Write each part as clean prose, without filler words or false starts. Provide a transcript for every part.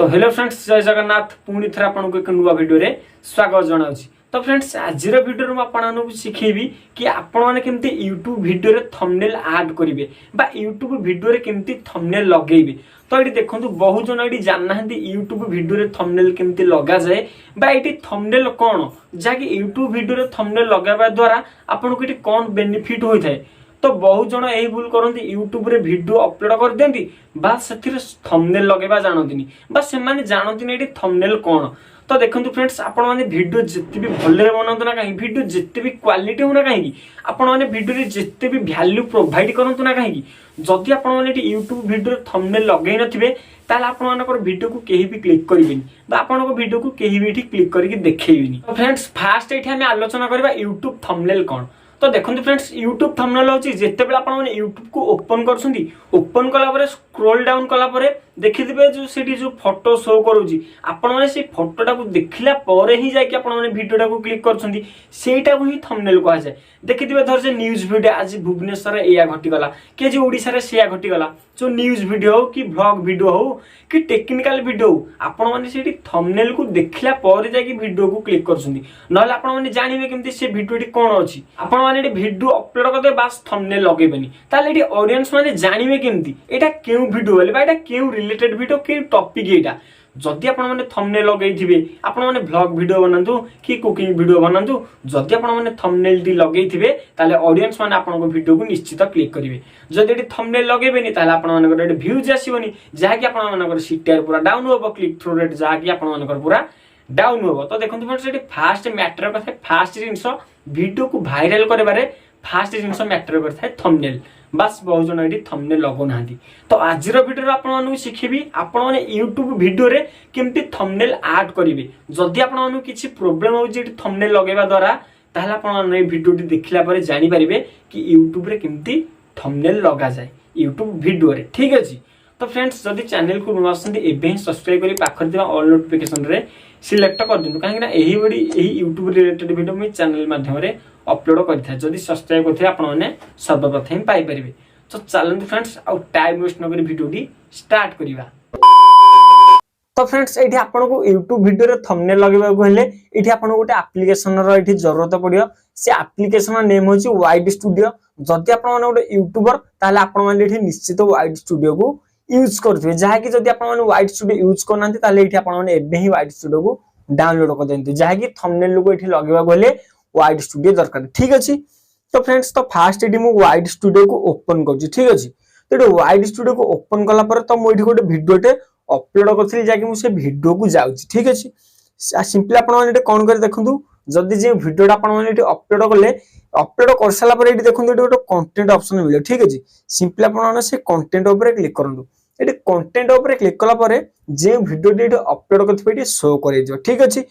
तो hello friends, जय जगन्नाथ। पुणी थे आपको एक नुआ वीडियो रे स्वागत जनाऊँ। तो फ्रेंड्स, आज वीडियो में आपको शिखेबी कि आपण केमती यूट्यूब वीडियो रे थंबनेल ऐड करेंगे बा यूट्यूब वीडियो रे केमती थंबनेल लगेबे। तो ये देखो बहुत जन ये जानना यूट्यूब वीडियो रे थंबनेल केमती लगा जाए बा ये थंबनेल कौन जहाँकि यूट्यूब वीडियो रे थंबनेल लगावा द्वारा आपको ये कौन बेनिफिट होता है। तो बहुत जन यही भूल करते यूट्यूब रे वीडियो अपलोड कर दिखती बास से थंबनेल लगेवा जानती बास से जानती ये थंबनेल कौन। तो देखो फ्रेंड्स, आपण मैंने वीडियो जिते भी भले बनातु ना कहीं वीडियो जिते भी क्वालिटी होना कहीं आपण मैंने वीडियो जिते भी वैल्यू प्रोवाइड करतु ना कहीं जदि आपण मैंने यूट्यूब वीडियो थंबनेल लगे नथिबे ताले आपण मानकर वीडियो को केही भी क्लिक करिवेनी बा आपण को वीडियो को केही भी क्लिक करके देखेइबेनी। तो फ्रेंड्स, फास्ट एठी हम आलोचना करबा यूट्यूब थंबनेल कौन। तो देखो फ्रेंड्स, यूट्यूब थंबनेल होची जेते बेला आपण माने यूट्यूब को ओपन करछुंदी ओपन कला परे स्क्रॉल डाउन कला परे देखिथिबे जो सेठी जो फोटो शो करूची आपण माने से फोटोटा को देखिला परे ही जाय कि आपण माने वीडियोटा को क्लिक करछुंदी सेटा को ही थंबनेल कहा जाय। देखिथिबे धर जे न्यूज़ वीडियो आज भुवनेश्वर एया घटी गला के जे ओडिसा रे सेया घटी गला जो न्यूज़ वीडियो हो कि व्लॉग वीडियो हो कि टेक्निकल वीडियो हो आपण माने सेठी थंबनेल को देखिला परे जाय कि वीडियो को क्लिक करछुंदी नले आपण माने जानिबे केमति से वीडियोटी कोन अछि। आपण माने वीडियो अपलोड करदे बास थंबनेल लगेबेनी ताले एटी ऑडियंस माने जानिबे केमति एटा केउ वीडियो बोले बा एटा केउ रिलेटेड वीडियो के टॉपिक एटा। जदि आपण माने थंबनेल लगेइथिबे आपण माने व्लॉग वीडियो बनातु कि कुकिंग वीडियो बनातु जदि आपण माने थंबनेल टी लगेइथिबे ताले ऑडियंस माने आपण को वीडियो को निश्चित क्लिक करिवे। जदि एटी थंबनेल लगेबेनी ताले आपण माने एटी व्यूज आसीबोनी जहा कि आपण माने सीटीआर पूरा डाउन होबो क्लिक थ्रू रेट जहा कि आपण माने पूरा डाउन होबो। तो देखंतु फ्रेंड्स, एटी फास्ट मैटर करथे फास्ट जिंस वीडियो को वायरल करबारे फास्ट जिंस मैटर करथे थंबनेल बास बहुत जन ये थंबनेल लगो ना। तो आज वीडियो आपको शिखेबी आपण माने यूट्यूब वीडियो रे केमती थंबनेल ऐड करेंगे जदि आपन किसी प्रोब्लेम हो थंबनेल लगेवा द्वारा ताहले आपण वीडियो देखला पर जानि परिबे कि यूट्यूब रे केमती थंबनेल लगा जाए यूट्यूब वीडियो रे। ठीक अछि। तो फ्रेंड्स, जदि चैनल को नुआ आसंदी एबे ही सब्सक्राइब करी पाखर दिबा ऑल नोटिफिकेशन रे सिलेक्ट कर दिनु काहे ना एही बडी एही यूट्यूब रिलेटेड वीडियो में चैनल माध्यम रे अपलोड करथा जदि सब्सक्राइब करथे आपण माने सर्वप्रथम पाई परिबे। तो चलନ୍ତୁ फ्रेंड्स, आ टाइम वेस्ट न करी वीडियो डी स्टार्ट करिवा। तो फ्रेंड्स, एठी आपण को YouTube वीडियो रे थंबनेल लगेबा को हेले एठी आपण गोटे एप्लीकेशन रो एठी जरूरत पड़ियो। से एप्लीकेशन नेम होची वाइड स्टूडियो। जदि आपण माने गोटे यूट्यूबर ताले आपण माने एठी निश्चित वाइड स्टूडियो को यूज करथिबे जहा कि जदि आपण माने वाइड स्टूडियो यूज करनांती ताले एठी आपण माने एबे ही वाइड स्टूडियो को डाउनलोड कर देंती जहा कि थंबनेल को एठी लगेबा को हेले वाइड स्टूडियो दरकार। ठीक अछि। तो फ्रेंड्स, तो फास्ट एठी मु वाइड स्टूडियो को ओपन करछि। ठीक अछि। तो एठी वाइड स्टूडियो को ओपन कला पर तो मु एठी गोटे वीडियोटे अपलोड करथिली जाकि मु से वीडियो को जाउछि। ठीक अछि। सिंपली आपण माने एठी कोन कर देखंतु जदि जे वीडियोटा आपण माने एठी अपलोड करले अपलोड कर साला पर एठी देखंतु एठी गोटे कंटेंट ऑप्शन मिले। ठीक अछि। सिंपली आपण माने से कंटेंट ऊपर क्लिक करंतु। एठी कंटेंट ऊपर क्लिक कला पर जे वीडियोटी एठी अपलोड करथिबे एठी शो करे जो। ठीक अछि।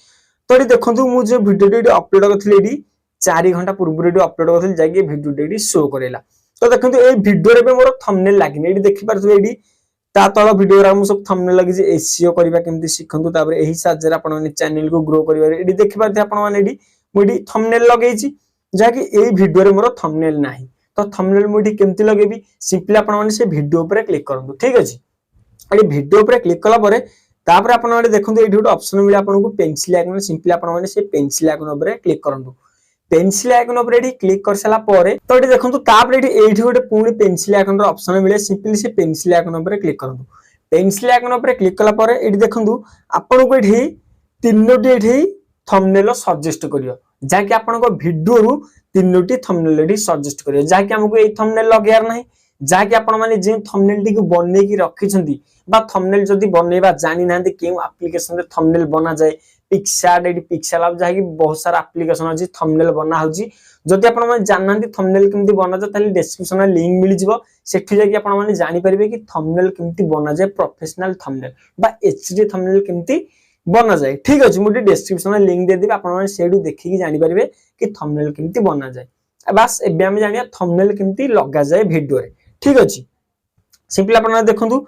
तो एठी देखंतु मु जे वीडियोटी एठी अपलोड करथिली एठी 4 घंटा पूर्व अपलोड करथिल जाके वीडियो डेडी शो करेला। तो देखंतु ए वीडियो रे पे मोर थंबनेल लागिने एडी देखि पारथु एडी ता तळ वीडियो रा मु सब थंबनेल लागि जे एसईओ करबा केमति सिखंतु तापर एही साजर आपण माने चैनल को ग्रो करबा एडी देखि पारथि आपण माने एडी मु एडी थंबनेल लगेछि जाके ए वीडियो रे मोर थंबनेल नाही। तो थंबनेल मु एडी केमति लगेबी सिंपली आपण माने से वीडियो ऊपर क्लिक करंतु। ठीक अछि। एडी वीडियो ऊपर क्लिक कला परे तापर आपण माने देखंतु एडी गोटे ऑप्शन मिले आपण को पेंसिल आइकन सिंपली आपण माने से पेंसिल आइकन ऊपर क्लिक करंतु। पेंसिल आइकन ऊपर एठी क्लिक कर साला परे तो एठी देखंतु तापर एठी गोटे पूरी पेंसिल आइकन रो ऑप्शन मिले सिंपली से पेंसिल आइकन ऊपर क्लिक करंतु। पेंसिल आइकन ऊपर क्लिक कला परे एठी देखंतु आपन को एठी तीनोटी एठी थंबनेल सजेस्ट करियो जाकि आपन को वीडियो रु तीनोटी थंबनेल एठी सजेस्ट करियो जाकि हमको ए थंबनेल लगेयार नाही जाकि आपन माने जे थंबनेल टी को बनै की रखिसंती बा थंबनेल जदी बनेबा जानि नांती केउ एप्लीकेशन रे थंबनेल बना जाय पिक्सार्ट एडी पिक्सेल आप जाकि बहुत सारा एप्लीकेशन अछि थंबनेल बना होची जदी आपन माने जाननांती थंबनेल केमति बना जाय ताले डिस्क्रिप्शन रे लिंक मिलि जिवो सेठी जाकि आपन माने जानि परिबे कि थंबनेल केमति बना जाय प्रोफेशनल थंबनेल बा एचडी थंबनेल केमति बना जाय। ठीक अछि। मुडी डिस्क्रिप्शन रे लिंक दे देबे आपन माने सेडू देखि कि जानि परिबे कि थंबनेल केमति बना जाय। बस एबे हम जानिया थंबनेल केमति लगा जाय वीडियो रे। ठीक अछि। सिंपली आपन माने देखंतु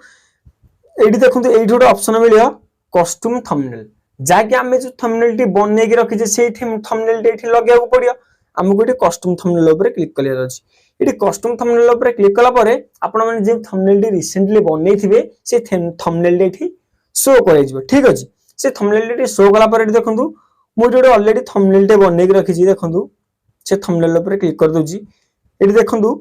एडी देखंतु एडी गोटे ऑप्शन मिलियो कस्टम थंबनेल जाकि आमे जो थंबनेल टी बनै के रखि जे से थंबनेल टी एठी लगे को पड़ियो हमको एठी कस्टम थंबनेल ऊपर क्लिक कलियर अछि। एठी कस्टम थंबनेल ऊपर क्लिक कला परे आपण माने जे थंबनेल टी रिसेंटली बनै थिबे से थंबनेल टी एठी शो कर ठीक अच्छे से थंबनेल शो कला पर देखो मुझे ऑलरेडी थंबनेल टे बनई रखी देखो से थंबनेल पर क्लिक कर दूची ये देखो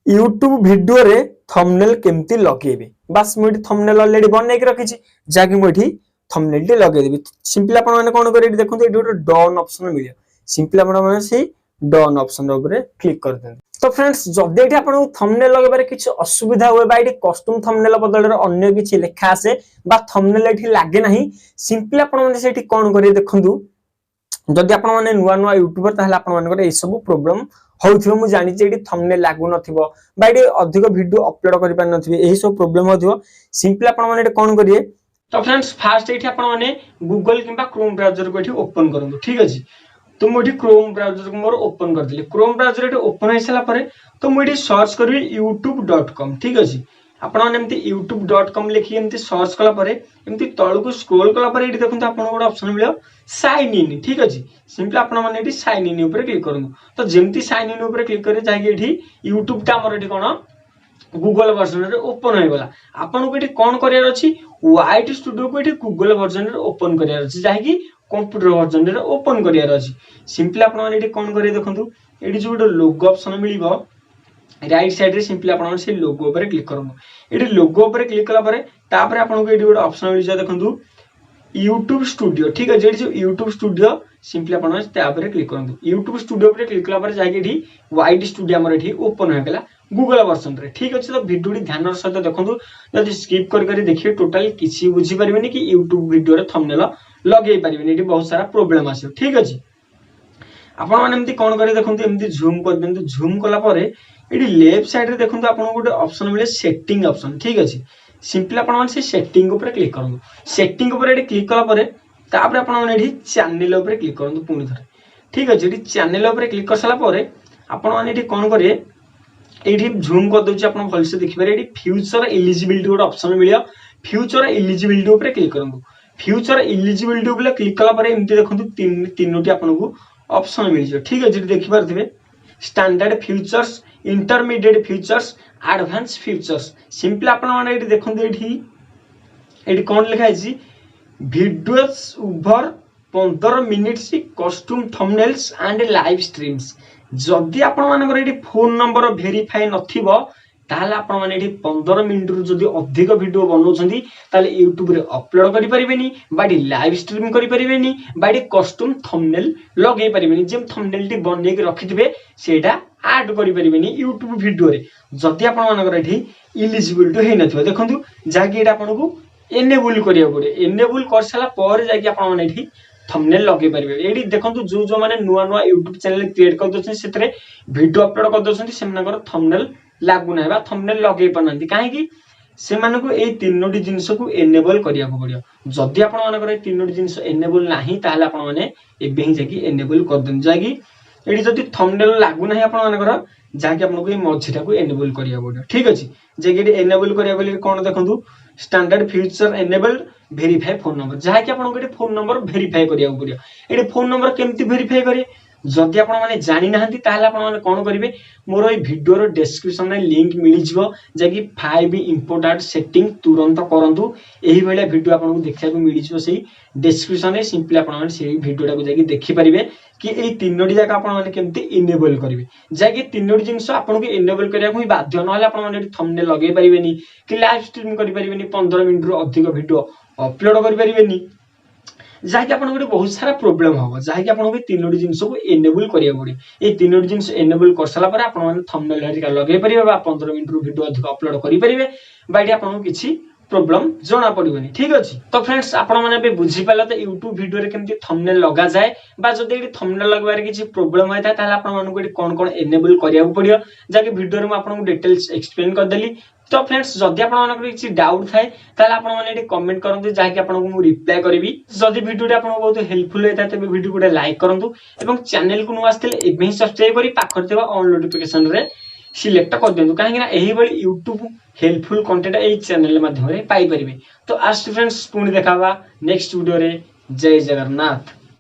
यूट्यूब वीडियो रे थंबनेल केमती लगेबे बस मुझे थंबनेल ऑलरेडी बनई रखी जहाँकि मुझे थंबनेल टे लगेदेवी सिंपली आप कौन कर देखो ये गोटे डन ऑप्शन मिले सिंपली आप डन ऑप्शन क्लिक कर दें। तो फ्रेंड्स जदि आप थंबनेल लगेबार किसी असुविधा हुए बा कस्टम थंबनेल बदल अन्य किसी लेखा आसे बा थंबनेल एठी लागे नाही सिंपली आप कौन करेंगे देखो जदि आप नुआ नुआ यूट्यूबर ताहले आप मानकर ए सब प्रॉब्लम होउथिबो मु जानि जे थंबनेल लागु नथिबो बा एठी अधिक वीडियो अपलोड करि पार नथिबे एही सब प्रॉब्लम होथिबो सिंपली आप कौन करिए। तो फ्रेंड्स फास्ट एठी आप गूगल किंबा क्रोम ब्राउजर को एठी ओपन करंतु ठीक अछि तो मुझे क्रोम ब्राउजर को मोर ओपन कर दिले क्रोम ब्राउजर एठी ओपन होई सला परे तो मुझे सर्च करबी youtube.com ठीक अछि आपण एमती youtube.com लिखि एमती सर्च कला परे एमती तळ को स्क्रॉल कला परे एठी देखंतु आपण गोटे ऑप्शन मिलियो साइन इन ठीक अछि सिंपली आपण माने एठी साइन इन ऊपर क्लिक करनु तो जेमती साइन इन ऊपर क्लिक करे जाय एठी youtube ता हमर एठी कोन गूगल वर्जन रे ओपन होई गला आपण को एठी कोन करियर अछि वाइट स्टूडियो को एठी गूगल वर्जन रे ओपन करियर अछि जाय कि कंप्यूटर वर्जन रे ओपन करियर अछि सिंपली आपण माने एठी कोन करे देखंतु एठी जो गोटे लोगो ऑप्शन मिलिबो राइट साइड रे सिंपली आपण से लोगो ऊपर क्लिक करनु एठी लोगो ऊपर क्लिक कला परे तापर आपण को एठी गोटे ऑप्शन मिल जा देखंतु YouTube स्टूडियो ठीक है जो YouTube स्टूडियो सिंपली आपण ता ऊपर क्लिक करनु YouTube स्टूडियो ऊपर क्लिक कला परे जाके एठी वाइट स्टूडियो हमर एठी ओपन हो गेला गूगल वर्जन रे ठीक अछि तो वीडियो ध्यान सहित देखंतु जदि स्किप कर देखिए टोटल किछि बुझी परिबेनी कि YouTube वीडियो रे थंबनेल लगे परिबेनी एठी बहुत सारा प्रॉब्लम आसे ठीक अछि आपण माने एमती कोन करे देखंतु एमती जूम कर देंतु जूम कला परे एठी लेफ्ट साइड रे देखंतु आपण गोटे ऑप्शन मिले सेटिंग ऑप्शन ठीक अछि सिंपली आपण माने से सेटिंग ऊपर क्लिक करनु सेटिंग ऊपर एठी क्लिक कला परे तापर आपण माने एठी चैनल ऊपर क्लिक करनु पुनी थरे ठीक अछि एठी चैनल ऊपर क्लिक कर सला परे आपण माने एठी कोन करे एठी जूम कर दोछि आपण भल से देखि पारे एठी फ्यूचर एलिजिबिलिटी गोटे ऑप्शन मिलियो फ्यूचर एलिजिबिलिटी ऊपर क्लिक करनु फ्यूचर एलिजिबिलिटी ऊपर क्लिक कला परे एमती देखंतु तीनोटी आपण को ऑप्शन मिल जो ठीक अछि देखि पारथिबे standard features intermediate features advance features simply आपण माने एठी देखंतु एठी कोन लिखा अछि videos over 15 minutes custom thumbnails and live streams जदि आपण मानकर एठी फोन नंबर वेरीफाई नथिबो ताहले आपण माने एठी 15 मिनिट रु जदि अधिक वीडियो बनौछंती ताहले YouTube रे अपलोड करि परिबेनी बाडी लाइव स्ट्रीम करि परिबेनी बाडी कस्टम थंबनेल लगै परिबेनी जेम थंबनेल टी बनै के रखिथिबे सेटा ऐड करि परिबेनी YouTube वीडियो रे जदि आपण मानकर एठी एलिजिबिलिटी हे नथिबो देखंतु जाकी एटा आपण को एनेबल करिया पड़े एनेबल कर सला पर जाकी आपण माने एठी थंबनेल लगे परिबे एडी देखंतु जो माने नुआ नुआ YouTube चैनल क्रिएट कर दोछन सेतरे वीडियो अपलोड कर दोछन से मनकर थंबनेल लागु ना बा थंबनेल लगे पनंती काहे कि से मानको ए तीनोटी जिंस को एनेबल करिया को पड़ियो जदि आपण मानकर ए तीनोटी जिंस एनेबल नाही ताहले आपण माने एबे ही जाकी एनेबल कर देन जाकी एडी जदि थंबनेल लागु नाही आपण मानकर जाकी आपण को ए मझिटा को एनेबल करिया पड़ियो ठीक अछि जाकी एडी एनेबल करिया बोली कोन देखंतु standard future enabled verify phone number जहा कि आपन को फोन नंबर वेरीफाई करिया पड़ियो एडी फोन नंबर केमती वेरीफाई करे जदि आपण माने जानि नाहंती ताहले आपण माने कोन करिवे मोर ए वीडियो रो डिस्क्रिप्शन में लिंक मिलि जिवो जाकी 5 इंपोर्टेंट सेटिंग तुरंत करंतु एही बेले वीडियो आपण को देखिया को मिलि जिवो सेही डिस्क्रिप्शन में सिंपली आपण माने सेही वीडियोटा को जाकी देखि परिबे कि ए तीनोटी जाका आपण माने केमती इनेबल करिवे जाकी तीनोटी जिंस आपण को इनेबल करिया को बाध्य नहले आपण माने थंबनेल लगे परिबेनी कि लाइव स्ट्रीम करि परिबेनी 15 मिनिट रो अधिक वीडियो अपलोड करि परिबेनी जाकी आपण को बहुत सारा प्रॉब्लम हो जाकी आपण को तीनोटी जिंस को इनेबल करिया पड़े ए तीनोटी जिंस इनेबल कर सला पर आपण माने थंबनेल हरिका लगे परिबे बा 15 मिनिट रो वीडियो अधिक अपलोड करि परिबे बाकी आपण को किछि प्रॉब्लम जना पड़िबनी ठीक अछि तो फ्रेंड्स आपण माने बे बुझी पाला त YouTube वीडियो रे केमती थंबनेल लगा जाय बा जदि एडी थंबनेल लगबार किछि प्रॉब्लम होय ताले आपण माने को कोन कोन इनेबल करिया पड़ियो जाकी वीडियो रे म आपण को डिटेल्स एक्सप्लेन कर देली तो फ्रेंड्स जदि आपण माने किछि डाउट थाए ताले आपण माने एडी कमेंट करंतु जाकी आपण को मु रिप्लाई करबी जदि वीडियो रे आपण बहुत हेल्पफुल होय ताते वीडियो को लाइक करंतु एवं चैनल को नु आस्ते एबे ही सब्सक्राइब करी पाखर देबा ऑन नोटिफिकेशन रे सिलेक्ट कर देंतु काहे ना एही बली YouTube हेल्पफुल कंटेंट ए चैनल माध्यम रे पाई परिबे तो आज फ्रेंड्स पुणी देखावा नेक्स्ट वीडियो रे जय जगन्नाथ।